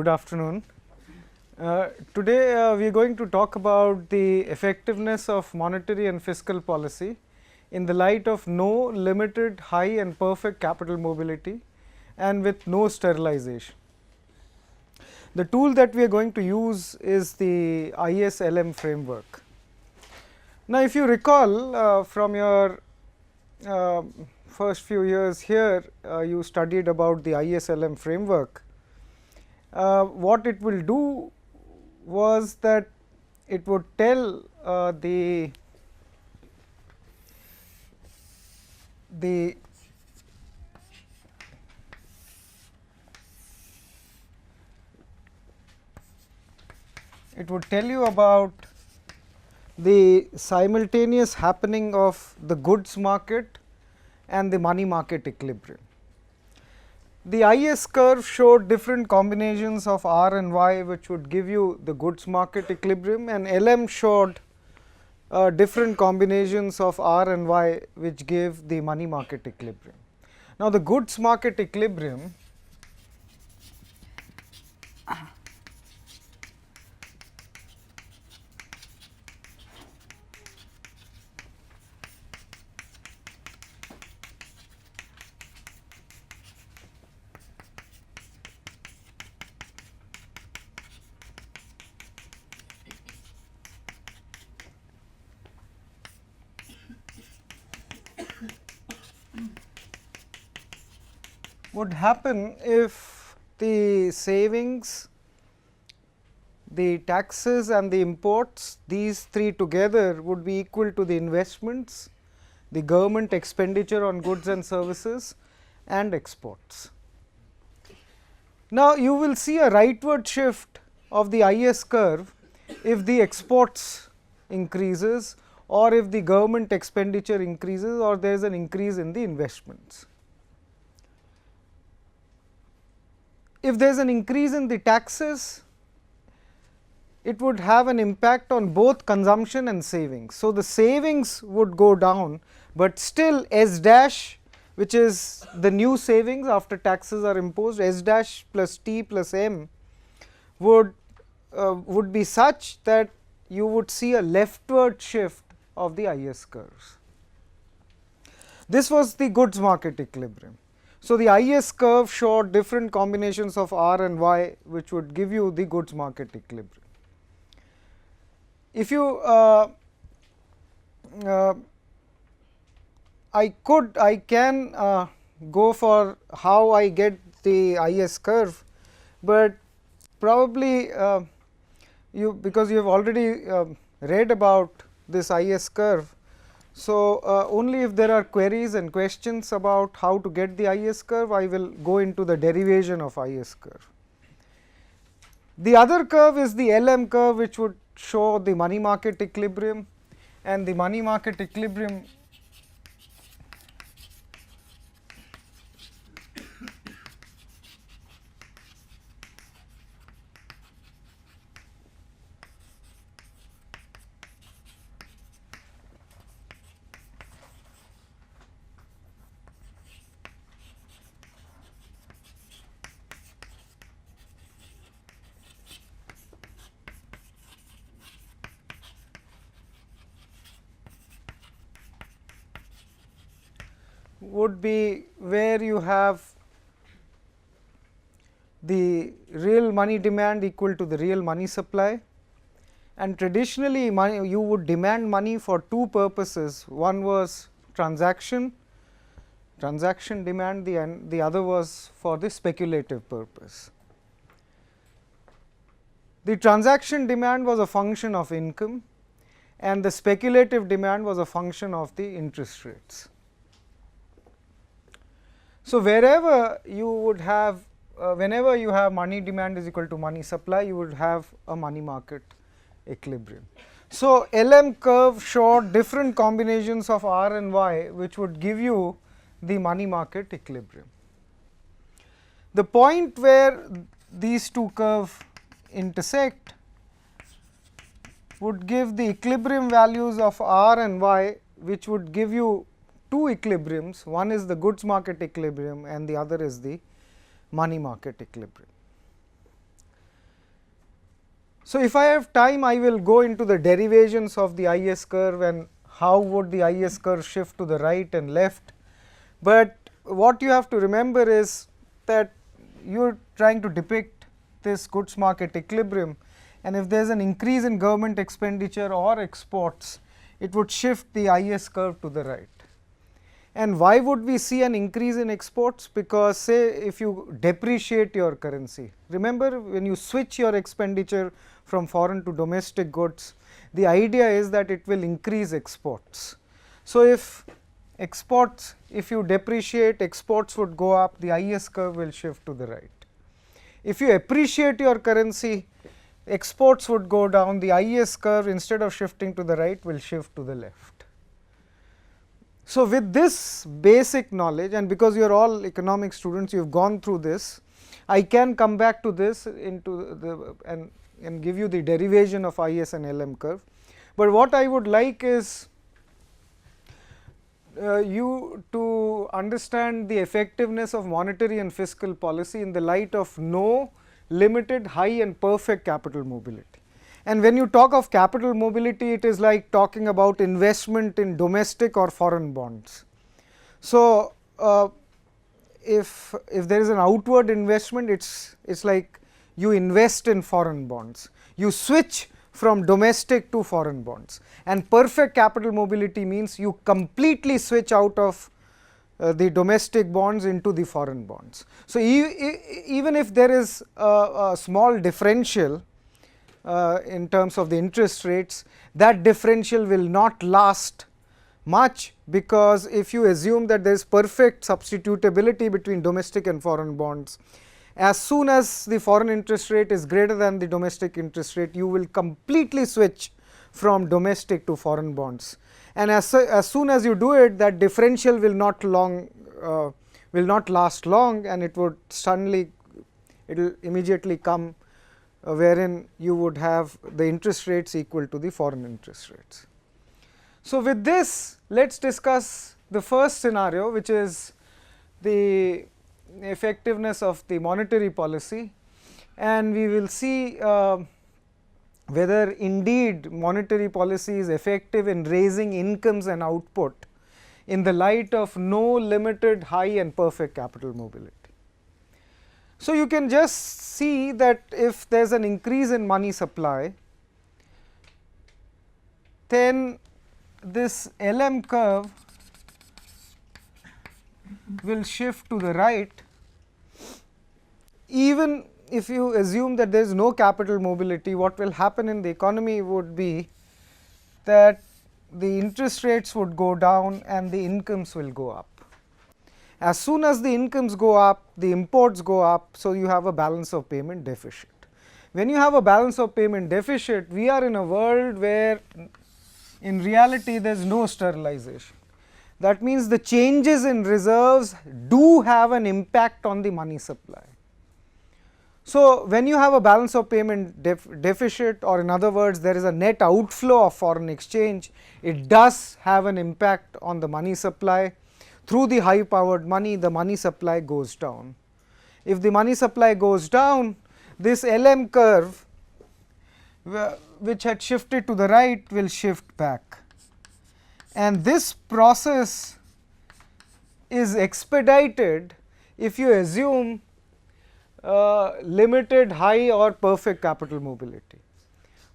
Good afternoon. Today we are going to talk about the effectiveness of monetary and fiscal policy in the light of no limited, high and perfect capital mobility and with no sterilization. The tool that we are going to use is the ISLM framework. Now, if you recall from your first few years here, you studied about the ISLM framework. What it will do was that it would tell the it would tell you about the simultaneous happening of the goods market and the money market equilibrium. The IS curve showed different combinations of R and Y which would give you the goods market equilibrium, and LM showed different combinations of R and Y which gave the money market equilibrium. Now, the goods market equilibrium would happen if the savings, the taxes and the imports, these three together would be equal to the investments, the government expenditure on goods and services and exports. Now, you will see a rightward shift of the IS curve if the exports increases or if the government expenditure increases or there is an increase in the investments. If there is an increase in the taxes, it would have an impact on both consumption and savings. So, the savings would go down, but still S dash, which is the new savings after taxes are imposed, S dash plus T plus M would be such that you would see a leftward shift of the IS curves. This was the goods market equilibrium. So, the IS curve showed different combinations of R and Y which would give you the goods market equilibrium. If you I can go for how I get the IS curve, but probably because you have already read about this IS curve. So, only if there are queries and questions about how to get the IS curve, I will go into the derivation of IS curve. The other curve is the LM curve, which would show the money market equilibrium, and the money market equilibrium would be where you have the real money demand equal to the real money supply, and traditionally you would demand money for two purposes. One was transaction demand, the other was for the speculative purpose. The transaction demand was a function of income and the speculative demand was a function of the interest rates. So, wherever you would have whenever you have money demand is equal to money supply, you would have a money market equilibrium. So, LM curve showed different combinations of R and Y which would give you the money market equilibrium. The point where these two curves intersect would give the equilibrium values of R and Y, which would give you two equilibriums. One is the goods market equilibrium and the other is the money market equilibrium. So, if I have time, I will go into the derivations of the IS curve and how would the IS curve shift to the right and left. But what you have to remember is that you are trying to depict this goods market equilibrium, and if there is an increase in government expenditure or exports, it would shift the IS curve to the right. And why would we see an increase in exports? Because say if you depreciate your currency, remember when you switch your expenditure from foreign to domestic goods, the idea is that it will increase exports. So, if exports, if you depreciate, exports would go up, the IS curve will shift to the right. If you appreciate your currency, exports would go down, the IS curve instead of shifting to the right will shift to the left. So, with this basic knowledge, and because you are all economic students, you have gone through this, I can come back to this into the and give you the derivation of IS and LM curve. But what I would like is you to understand the effectiveness of monetary and fiscal policy in the light of no limited, high and perfect capital mobility. And when you talk of capital mobility, it is like talking about investment in domestic or foreign bonds. So, if there is an outward investment, it's like you invest in foreign bonds, you switch from domestic to foreign bonds, and perfect capital mobility means you completely switch out of the domestic bonds into the foreign bonds. So, even if there is a small differential in terms of the interest rates, that differential will not last much, because if you assume that there is perfect substitutability between domestic and foreign bonds, as soon as the foreign interest rate is greater than the domestic interest rate, you will completely switch from domestic to foreign bonds. And as soon as you do it, that differential will not last long, and it would suddenly, it will immediately come wherein you would have the interest rates equal to the foreign interest rates. So, with this, let us discuss the first scenario, which is the effectiveness of the monetary policy, and we will see whether indeed monetary policy is effective in raising incomes and output in the light of no limited, high and perfect capital mobility. So, you can just see that if there is an increase in money supply, then this LM curve will shift to the right, even if you assume that there is no capital mobility. What will happen in the economy would be that the interest rates would go down and the incomes will go up. As soon as the incomes go up, the imports go up, so you have a balance of payment deficit. When you have a balance of payment deficit, we are in a world where in reality there is no sterilization. That means the changes in reserves do have an impact on the money supply. So, when you have a balance of payment deficit, or in other words there is a net outflow of foreign exchange, it does have an impact on the money supply. Through the high powered money, the money supply goes down. If the money supply goes down, this LM curve, which had shifted to the right, will shift back, and this process is expedited if you assume limited, high or perfect capital mobility.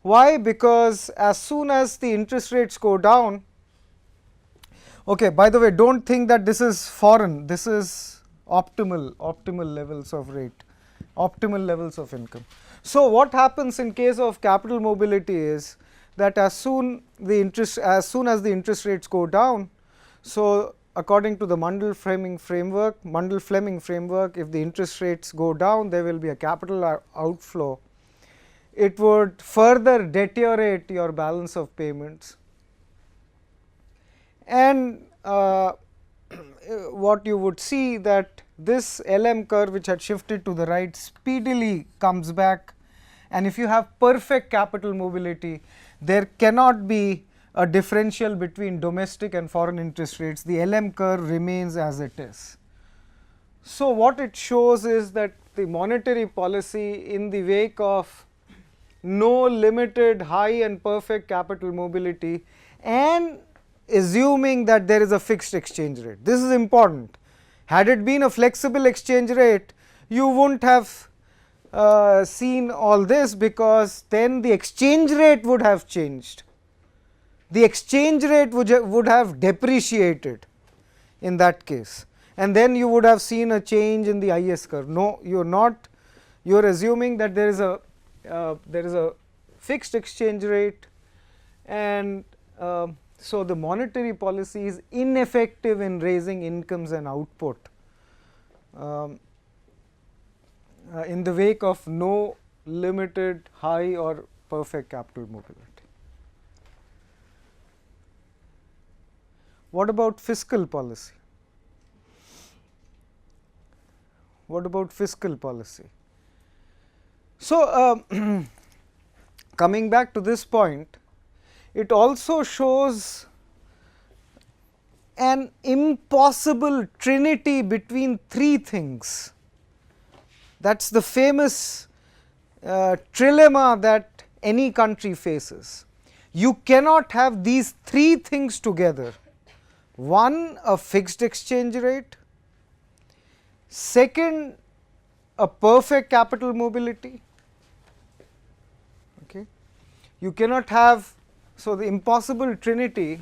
Why? Because as soon as the interest rates go down, okay, by the way, do not think that this is foreign, this is optimal levels of rate, optimal levels of income. So, what happens in case of capital mobility is that as soon as the interest rates go down, so according to the Mundell-Fleming framework, if the interest rates go down, there will be a capital outflow. It would further deteriorate your balance of payments, and what you would see that this LM curve, which had shifted to the right, speedily comes back, and if you have perfect capital mobility, there cannot be a differential between domestic and foreign interest rates. The LM curve remains as it is. So, what it shows is that the monetary policy in the wake of no limited high and perfect capital mobility, and assuming that there is a fixed exchange rate. This is important. Had it been a flexible exchange rate, you wouldn't have seen all this, because then the exchange rate would have changed. The exchange rate would have depreciated in that case, and then you would have seen a change in the IS curve. No, you are not. You are assuming that there is a fixed exchange rate, and so the monetary policy is ineffective in raising incomes and output in the wake of no limited high or perfect capital mobility. What about fiscal policy? What about fiscal policy? So, coming back to this point, it also shows an impossible trinity between three things. That is the famous trilemma that any country faces. You cannot have these three things together. One, a fixed exchange rate; second, a perfect capital mobility. Okay. You cannot have, so the impossible trinity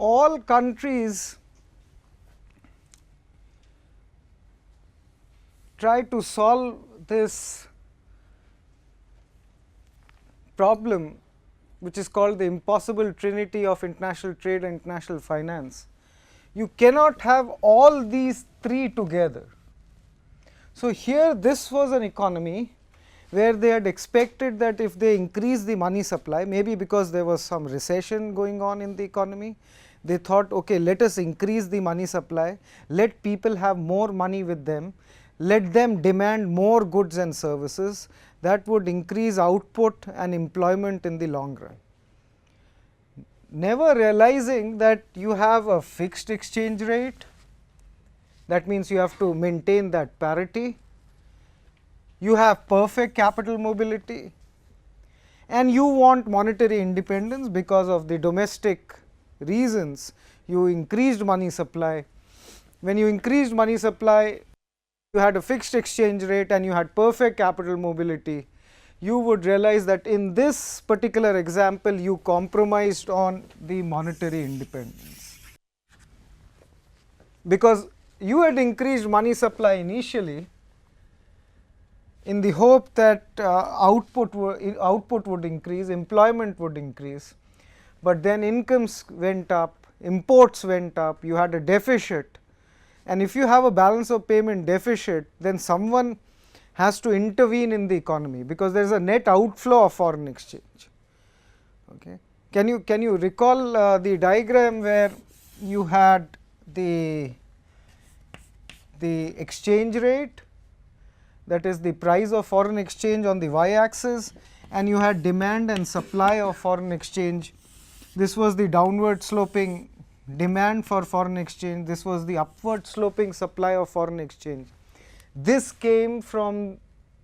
all countries try to solve this problem, which is called the impossible trinity of international trade and international finance. You cannot have all these three together. So, here this was an economy where they had expected that if they increase the money supply, maybe because there was some recession going on in the economy, they thought, okay, let us increase the money supply, let people have more money with them, let them demand more goods and services, that would increase output and employment in the long run. Never realizing that you have a fixed exchange rate, that means you have to maintain that parity, you have perfect capital mobility, and you want monetary independence because of the domestic reasons. You increased money supply. When you increased money supply, you had a fixed exchange rate and you had perfect capital mobility. You would realize that in this particular example, you compromised on the monetary independence, because you had increased money supply initially in the hope that output would increase, employment would increase, but then incomes went up, imports went up, you had a deficit, and if you have a balance of payment deficit, then someone has to intervene in the economy, because there is a net outflow of foreign exchange. Okay. Can you recall the diagram where you had the exchange rate, that is the price of foreign exchange on the y axis, and you had demand and supply of foreign exchange. This was the downward sloping demand for foreign exchange, this was the upward sloping supply of foreign exchange. This came from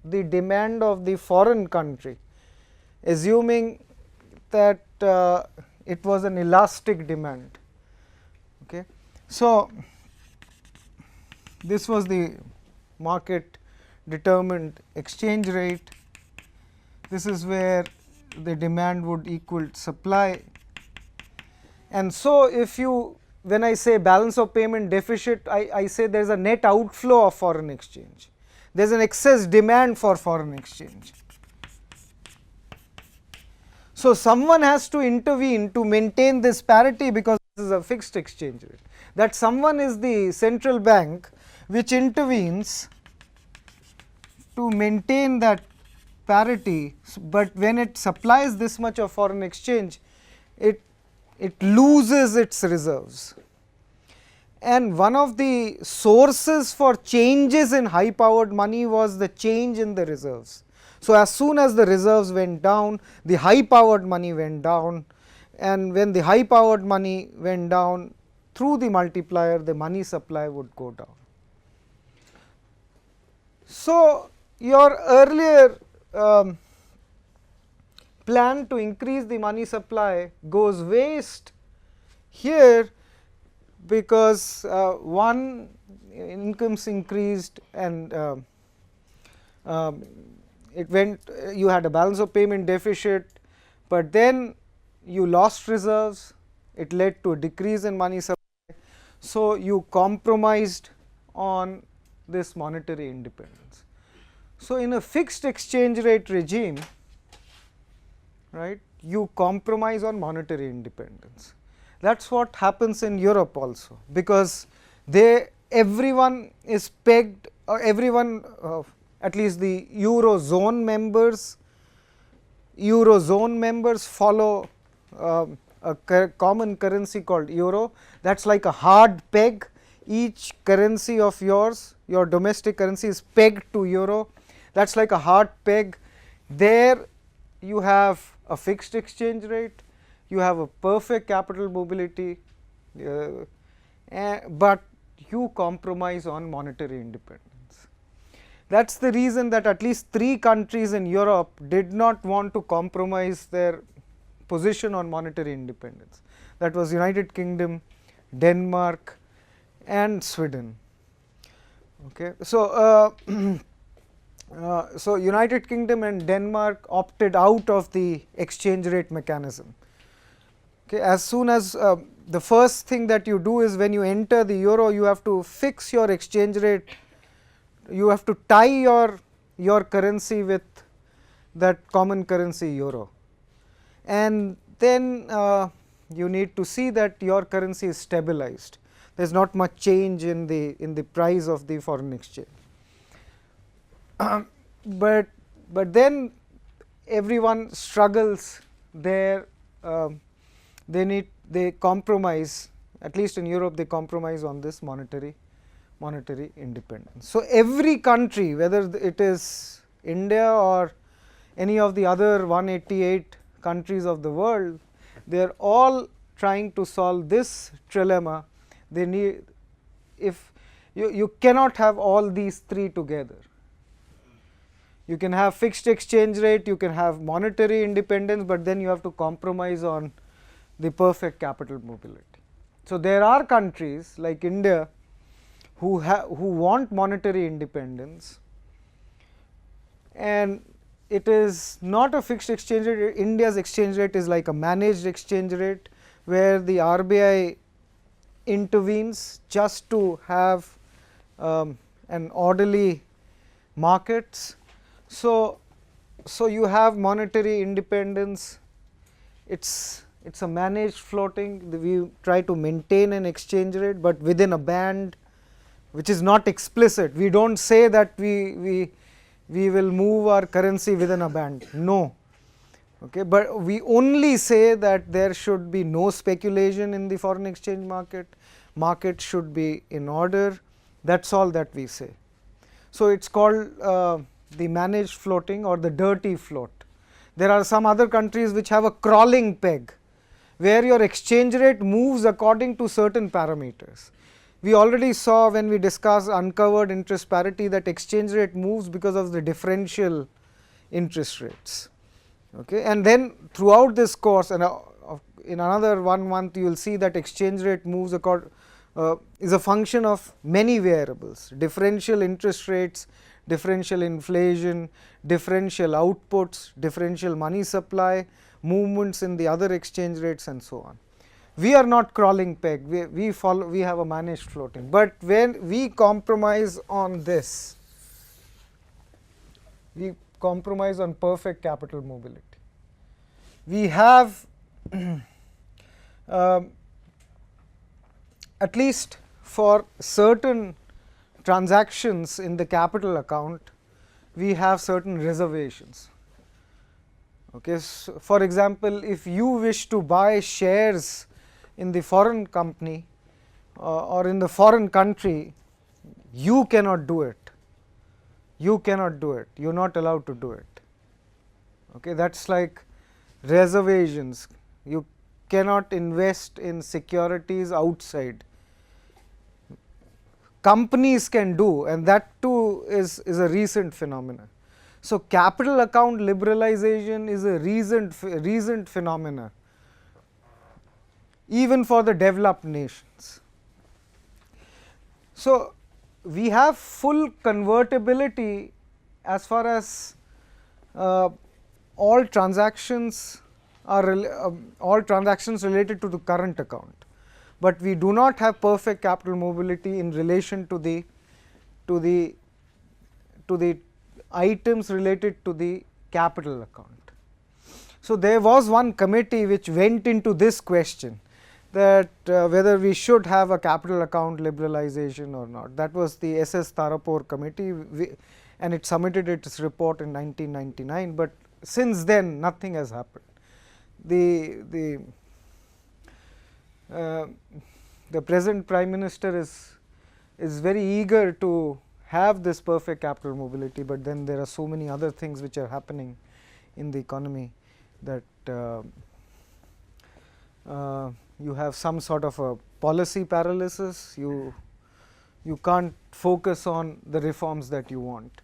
the demand of the foreign country, assuming that it was an elastic demand. Okay. So, this was the market determined exchange rate. This is where the demand would equal supply. And so if you, when I say balance of payment deficit, I say there is a net outflow of foreign exchange. There is an excess demand for foreign exchange. So someone has to intervene to maintain this parity, because this is a fixed exchange rate. That someone is the central bank which intervenes to maintain that parity, but when it supplies this much of foreign exchange, it loses its reserves. And one of the sources for changes in high powered money was the change in the reserves. So as soon as the reserves went down, the high powered money went down, and when the high powered money went down, through the multiplier the money supply would go down. So your earlier plan to increase the money supply goes waste here, because one, incomes increased and it went, you had a balance of payment deficit, but then you lost reserves, it led to a decrease in money supply. So you compromised on this monetary independence. So in a fixed exchange rate regime, right, you compromise on monetary independence. That is what happens in Europe also, because everyone is pegged, or everyone, at least the Eurozone members follow a common currency called euro. That is like a hard peg. Each currency of yours, your domestic currency, is pegged to euro. That is like a hard peg. There you have a fixed exchange rate, you have a perfect capital mobility, but you compromise on monetary independence. That is the reason that at least 3 countries in Europe did not want to compromise their position on monetary independence. That was United Kingdom, Denmark and Sweden. Okay. So, so United Kingdom and Denmark opted out of the exchange rate mechanism. Okay. As soon as the first thing that you do is, when you enter the euro, you have to fix your exchange rate, you have to tie your currency with that common currency euro, and then you need to see that your currency is stabilized. There is not much change in the price of the foreign exchange. But then everyone struggles there. They compromise, at least in Europe they compromise on this monetary independence. So every country, whether it is India or any of the other 188 countries of the world, they are all trying to solve this trilemma. They need, if you cannot have all these 3 together. You can have fixed exchange rate, you can have monetary independence, but then you have to compromise on the perfect capital mobility. So there are countries like India who want monetary independence, and it is not a fixed exchange rate. India's exchange rate is like a managed exchange rate, where the RBI intervenes just to have an orderly markets. So you have monetary independence, it's a managed floating. We try to maintain an exchange rate, but within a band which is not explicit. We do not say that we will move our currency within a band, no. Okay, but we only say that there should be no speculation in the foreign exchange market should be in order. That is all that we say. So it is called the managed floating or the dirty float. There are some other countries which have a crawling peg, where your exchange rate moves according to certain parameters. We already saw when we discussed uncovered interest parity that exchange rate moves because of the differential interest rates. Okay. And then throughout this course, and in another 1 month, you will see that exchange rate moves is a function of many variables: differential interest rates, differential inflation, differential outputs, differential money supply, movements in the other exchange rates and so on. We are not crawling peg, we have a managed floating, but when we compromise on this, we compromise on perfect capital mobility. We have at least for certain transactions in the capital account, we have certain reservations. Okay. So, for example, if you wish to buy shares in the foreign company or in the foreign country, you cannot do it. You cannot do it. You are not allowed to do it. Okay. That is like reservations. You cannot invest in securities outside. Companies can do, and that too is a recent phenomenon. So, capital account liberalization is a recent phenomena, even for the developed nations. So, we have full convertibility as far as all transactions are all transactions related to the current account, but we do not have perfect capital mobility in relation to the items related to the capital account. So, there was one committee which went into this question, that whether we should have a capital account liberalization or not. That was the S.S. Tarapore committee, and it submitted its report in 1999, but since then nothing has happened. The present Prime Minister is very eager to have this perfect capital mobility, but then there are so many other things which are happening in the economy that you have some sort of a policy paralysis. You can't focus on the reforms that you want.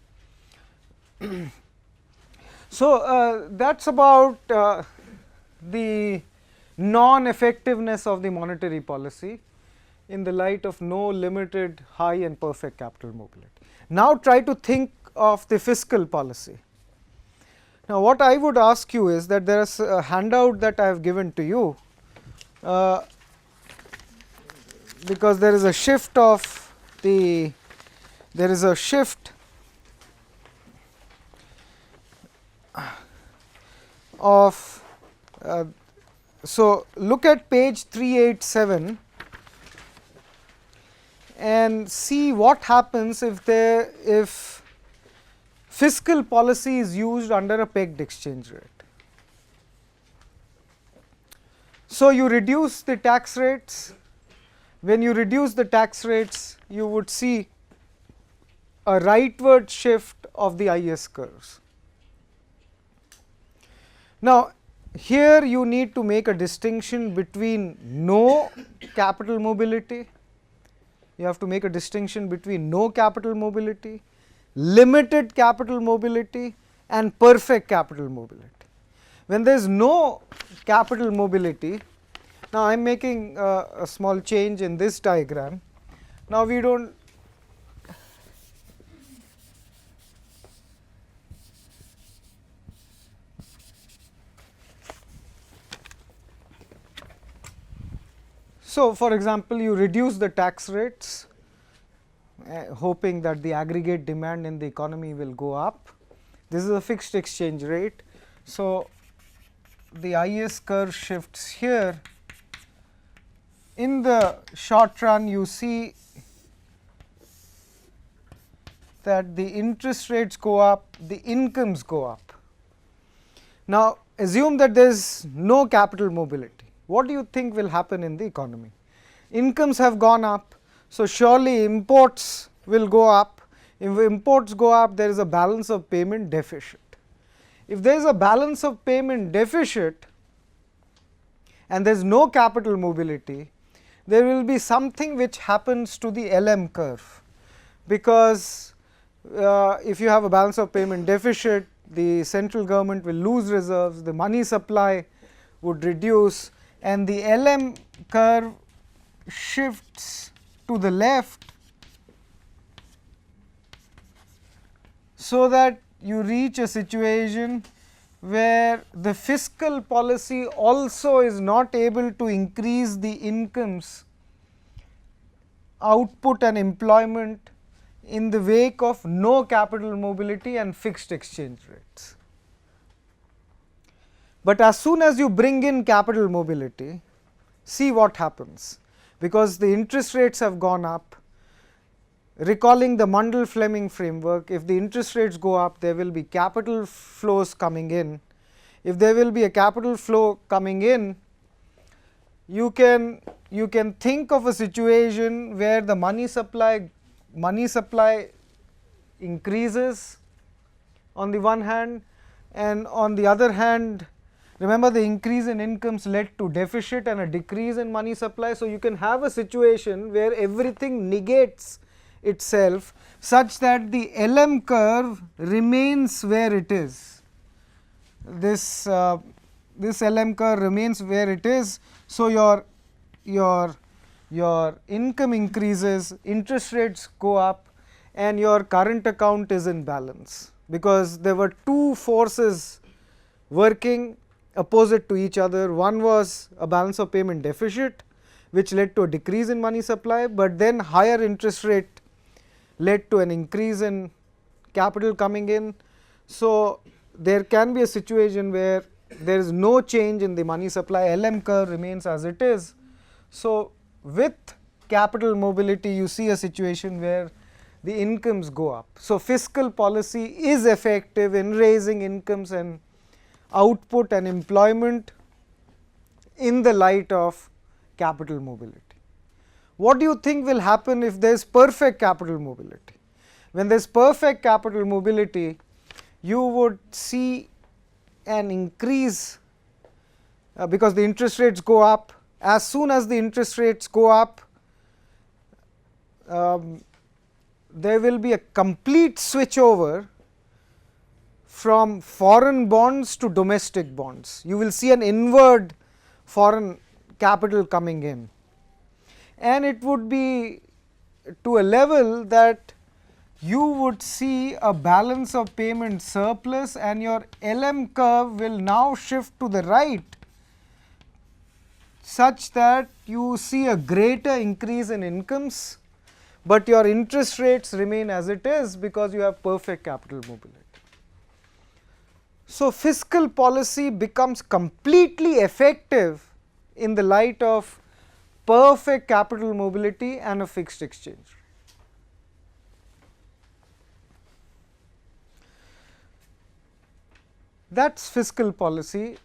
So, that is about the non-effectiveness of the monetary policy in the light of no limited, high and perfect capital mobility. Now, try to think of the fiscal policy. Now, what I would ask you is that there is a handout that I have given to you, because there is a shift of the so, look at page 387 and see what happens if fiscal policy is used under a pegged exchange rate. So, you reduce the tax rates. When you reduce the tax rates, you would see a rightward shift of the IS curves. Now, here you need to make a distinction between no capital mobility. You have to make a distinction between no capital mobility, limited capital mobility and perfect capital mobility. When there is no capital mobility, now I am making a small change in this diagram. Now, we do not so, for example, you reduce the tax rates, hoping that the aggregate demand in the economy will go up. This is a fixed exchange rate. So, the IS curve shifts here. In the short run, you see that the interest rates go up, the incomes go up. Now, assume that there is no capital mobility. What do you think will happen in the economy? Incomes have gone up, so surely imports will go up. If imports go up, there is a balance of payment deficit. If there is a balance of payment deficit and there is no capital mobility, there will be something which happens to the LM curve, because if you have a balance of payment deficit, the central government will lose reserves, the money supply would reduce, and the LM curve shifts to the left so that you reach a situation where the fiscal policy also is not able to increase the incomes, output and employment in the wake of no capital mobility and fixed exchange rates. But as soon as you bring in capital mobility, see what happens, because the interest rates have gone up. Recalling the Mundell-Fleming framework, if the interest rates go up, there will be capital flows coming in. If there will be a capital flow coming in, you can think of a situation where the money supply increases on the one hand, and on the other hand, remember, the increase in incomes led to deficit and a decrease in money supply. So, you can have a situation where everything negates itself such that the LM curve remains where it is. This LM curve remains where it is. So, your income increases, interest rates go up, and your current account is in balance, because there were two forces working opposite to each other. One was a balance of payment deficit, which led to a decrease in money supply, but then higher interest rate led to an increase in capital coming in. So, there can be a situation where there is no change in the money supply, LM curve remains as it is. So, with capital mobility, you see a situation where the incomes go up. So, fiscal policy is effective in raising incomes and output and employment in the light of capital mobility. What do you think will happen if there is perfect capital mobility? When there is perfect capital mobility, you would see an increase because the interest rates go up. As soon as the interest rates go up, there will be a complete switch over from foreign bonds to domestic bonds. You will see an inward foreign capital coming in, and it would be to a level that you would see a balance of payment surplus, and your LM curve will now shift to the right such that you see a greater increase in incomes, but your interest rates remain as it is because you have perfect capital mobility. So, fiscal policy becomes completely effective in the light of perfect capital mobility and a fixed exchange rate. That is fiscal policy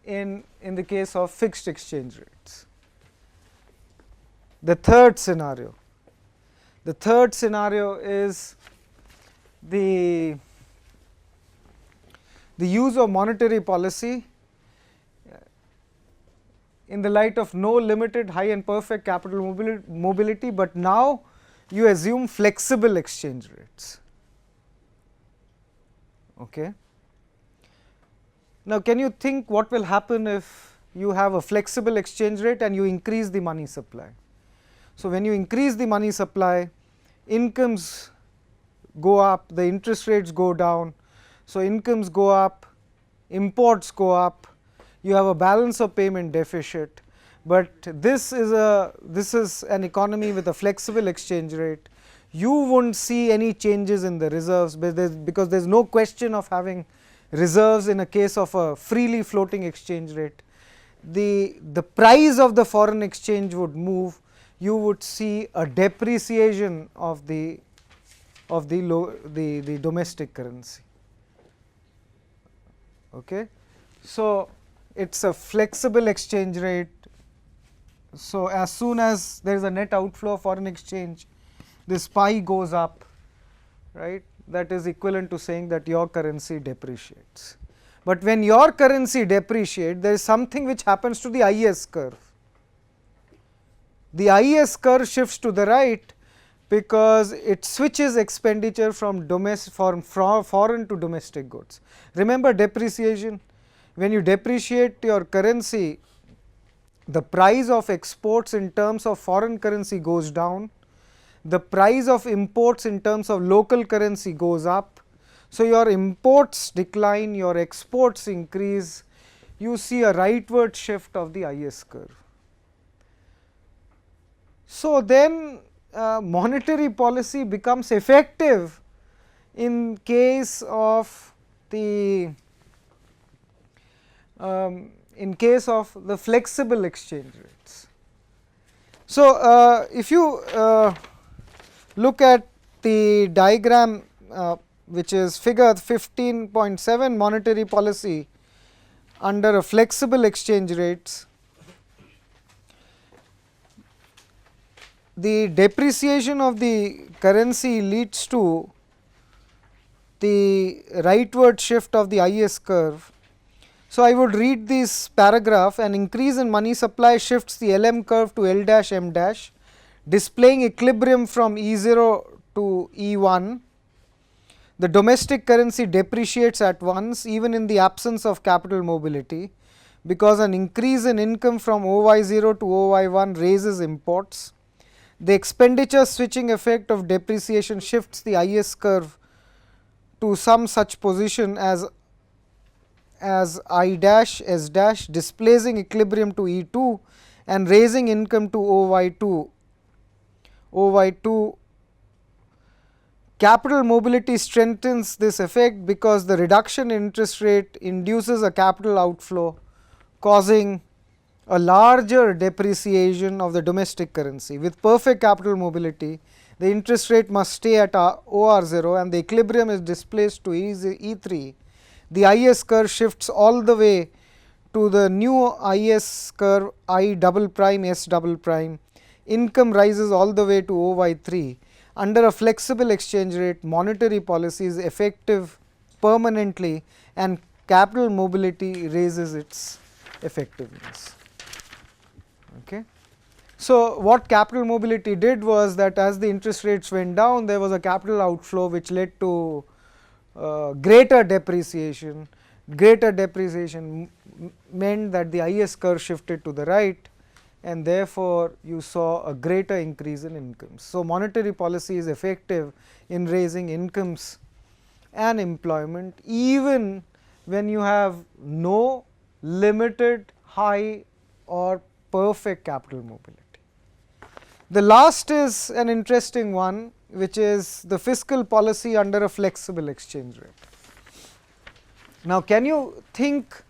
in the case of fixed exchange rates. The third scenario is the use of monetary policy in the light of no limited high and perfect capital mobility, but now you assume flexible exchange rates. Okay. Now, can you think what will happen if you have a flexible exchange rate and you increase the money supply? So, when you increase the money supply, incomes go up, the interest rates go down. So, incomes go up, imports go up, you have a balance of payment deficit, but this is an economy with a flexible exchange rate. You would not see any changes in the reserves, because there is no question of having reserves in a case of a freely floating exchange rate. The price of the foreign exchange would move, you would see a depreciation of the domestic currency. Okay. So, it is a flexible exchange rate. So, as soon as there is a net outflow of foreign exchange, this pi goes up, right. That is equivalent to saying that your currency depreciates. But when your currency depreciates, there is something which happens to the IS curve. The IS curve shifts to the right because it switches expenditure from foreign to domestic goods. Remember depreciation, when you depreciate your currency, the price of exports in terms of foreign currency goes down, the price of imports in terms of local currency goes up. So, your imports decline, your exports increase, you see a rightward shift of the IS curve. So, then monetary policy becomes effective in case of the flexible exchange rates. So, if you look at the diagram which is figure 15.7, monetary policy under a flexible exchange rates, the depreciation of the currency leads to the rightward shift of the IS curve. So, I would read this paragraph: an increase in money supply shifts the LM curve to L dash M dash, displaying equilibrium from E0 to E1. The domestic currency depreciates at once even in the absence of capital mobility, because an increase in income from OY0 to OY1 raises imports. The expenditure switching effect of depreciation shifts the IS curve to some such position as I dash S dash, displacing equilibrium to E2 and raising income to OY2. Capital mobility strengthens this effect because the reduction in interest rate induces a capital outflow, causing a larger depreciation of the domestic currency. With perfect capital mobility, the interest rate must stay at OR0 and the equilibrium is displaced to E3. The IS curve shifts all the way to the new IS curve I double prime S double prime. Income rises all the way to OY3. Under a flexible exchange rate, monetary policy is effective permanently and capital mobility raises its effectiveness. Okay. So, what capital mobility did was that as the interest rates went down, there was a capital outflow which led to greater depreciation. Greater depreciation meant that the IS curve shifted to the right, and therefore, you saw a greater increase in incomes. So, monetary policy is effective in raising incomes and employment even when you have no limited, high or perfect capital mobility. The last is an interesting one, which is the fiscal policy under a flexible exchange rate. Now, can you think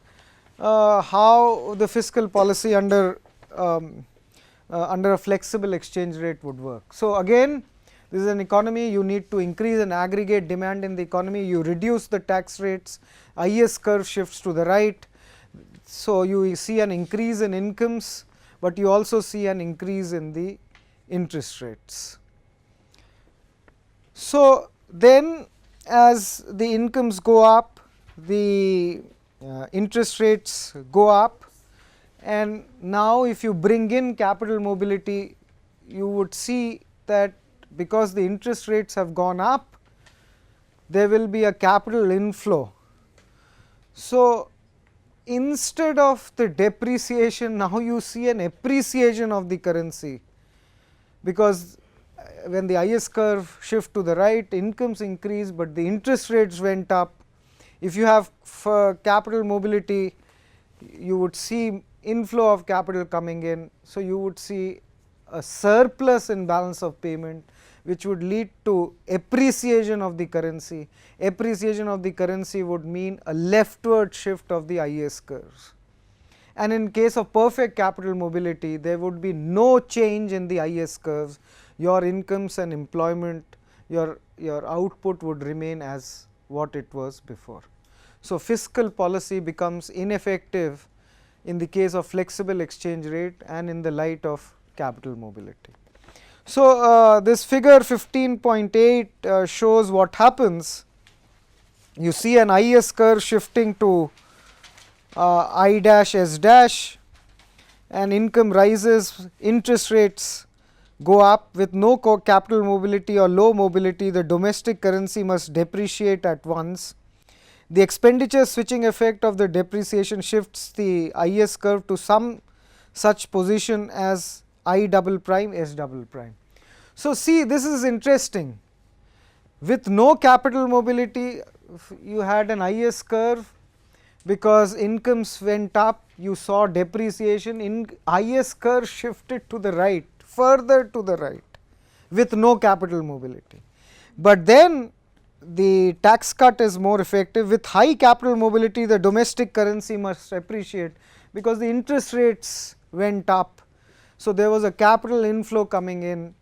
how the fiscal policy under a flexible exchange rate would work? So, again this is an economy, you need to increase an aggregate demand in the economy, you reduce the tax rates, IS curve shifts to the right. So, you see an increase in incomes, but you also see an increase in the interest rates. So, then as the incomes go up, the interest rates go up, and now if you bring in capital mobility, you would see that because the interest rates have gone up, there will be a capital inflow. So, instead of the depreciation, now you see an appreciation of the currency, because when the IS curve shift to the right, incomes increase, but the interest rates went up. If you have capital mobility, you would see inflow of capital coming in. So, you would see a surplus in balance of payment, which would lead to appreciation of the currency. Appreciation of the currency would mean a leftward shift of the IS curves. And in case of perfect capital mobility, there would be no change in the IS curves. Your incomes and employment, your output would remain as what it was before. So, fiscal policy becomes ineffective in the case of flexible exchange rate and in the light of capital mobility. So, this figure 15.8 shows what happens. You see an IS curve shifting to I dash S dash, and income rises, interest rates go up. With no capital mobility or low mobility, the domestic currency must depreciate at once. The expenditure switching effect of the depreciation shifts the IS curve to some such position as I double prime S double prime. So, see, this is interesting. With no capital mobility, you had an IS curve, because incomes went up, you saw depreciation, in IS curve shifted to the right, further to the right, with no capital mobility. But then the tax cut is more effective. With high capital mobility, the domestic currency must appreciate, because the interest rates went up. So, there was a capital inflow coming in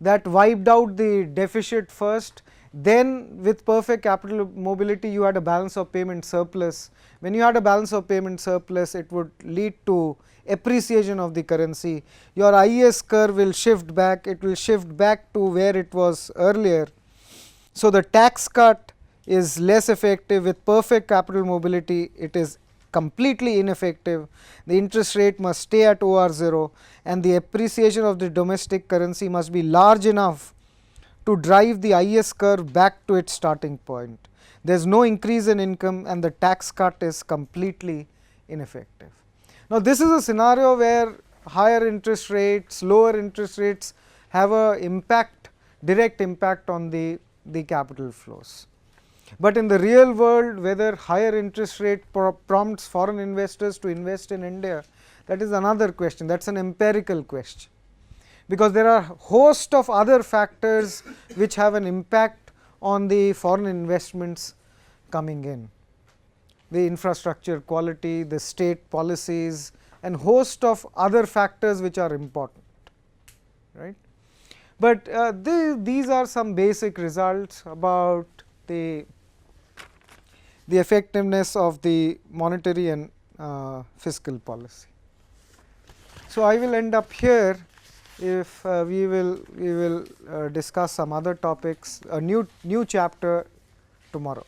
that wiped out the deficit first. Then with perfect capital mobility, you had a balance of payment surplus. When you had a balance of payment surplus, it would lead to appreciation of the currency. Your IS curve will shift back, it will shift back to where it was earlier. So, the tax cut is less effective. With perfect capital mobility, it is completely ineffective. The interest rate must stay at OR0, and the appreciation of the domestic currency must be large enough to drive the IS curve back to its starting point. There is no increase in income, and the tax cut is completely ineffective. Now, this is a scenario where higher interest rates, lower interest rates have a impact, direct impact on the capital flows. But in the real world, whether higher interest rate prompts foreign investors to invest in India, that is another question, that is an empirical question, because there are host of other factors which have an impact on the foreign investments coming in, the infrastructure quality, the state policies, and host of other factors which are important, right. But these are some basic results about the effectiveness of the monetary and fiscal policy. So, I will end up here. If we will discuss some other topics, a new chapter tomorrow.